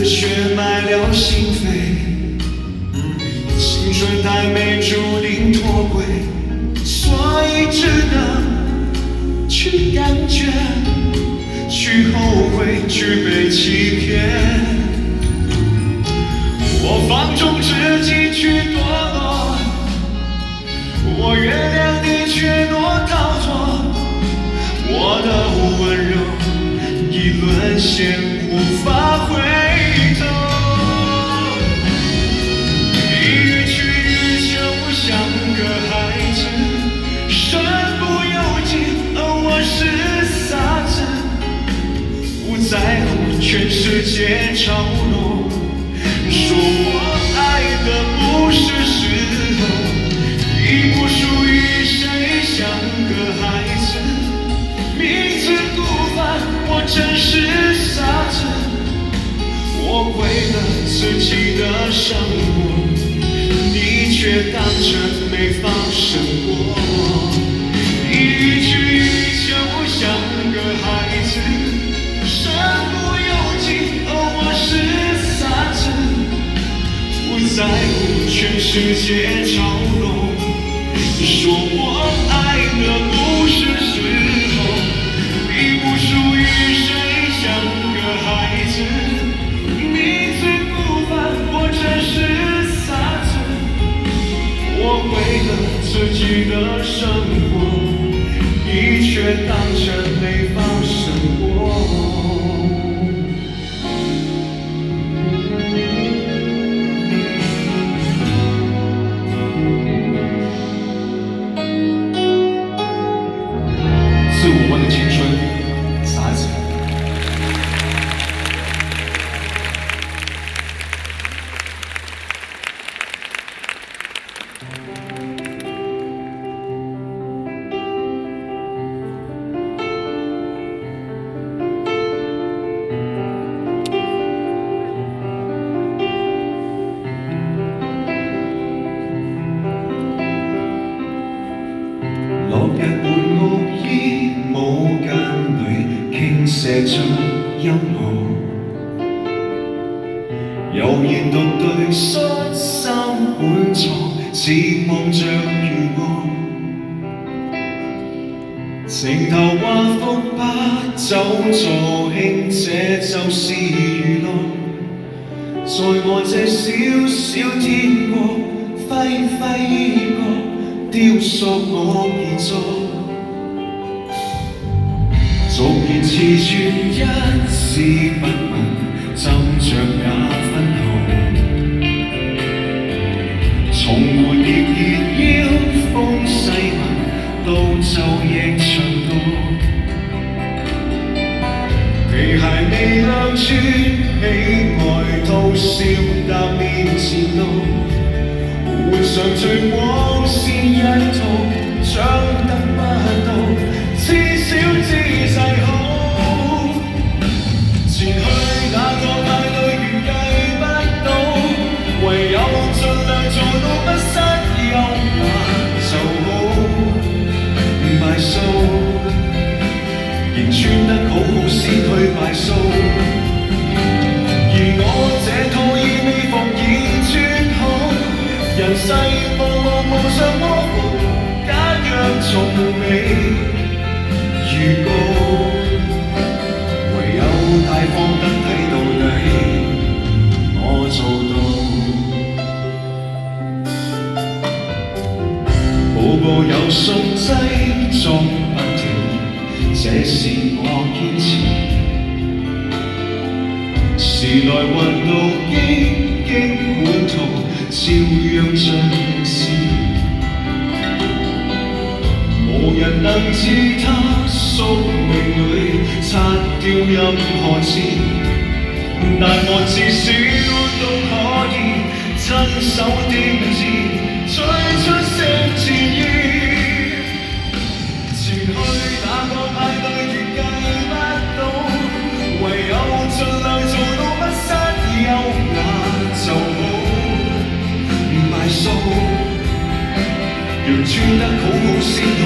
字却埋了心扉，青春太美注定脱轨，所以只能去感觉，去后悔，去被欺骗。我放纵自己去堕落，我原谅你却多逃脱，我的温柔已沦陷，无法回头。一语去欲求像个孩子，身不由己，而我是傻子，不在乎全世界嘲弄，说我爱的不是石头，已不属于谁，像个孩子，名字孤帆，我真是傻子，我毁了自己的生活，你却当成没发生过。一语去欲求像个孩子，身不由己，而我是傻子，不在乎全世界嘲弄，说我爱的不是石头，已不属于谁，像个孩子，名字不凡，我真是傻子，我毁了自己的生活，你却当成没发生过。是我们的青春，傻子。落日伴屋衣，舞間裏傾瀉出音樂，悠然獨對率心本錯，似望着如我。情頭畫幅不走助興，這就是娛樂。在我這小小天國，揮揮衣角，雕塑我傑作，逐言詞絕一字不問，斟酌也分毫。從活葉熱腰風細紋，到晝夜長歌，皮鞋未亮穿起外套，笑踏面前路。換上最光鮮一套，將得不到，至少姿勢好。前去那個派對預計不到，唯有盡量做到不失優雅就好。敗數，仍穿得好好先去敗數，而我這套已未服已穿好。人世茫茫無常模糊，假若從未預告，唯有大方得睇到底，我做到。步步有信劑作不停，這是我堅持。時來運到經經滿途，照樣盡是，無人能自他宿命裏擦掉任何字，但我至少都可以親手點字，吹出聲戰意。前去那個派對亦計不到，唯有盡量做到不失優雅就好。敗數，若穿得好好先去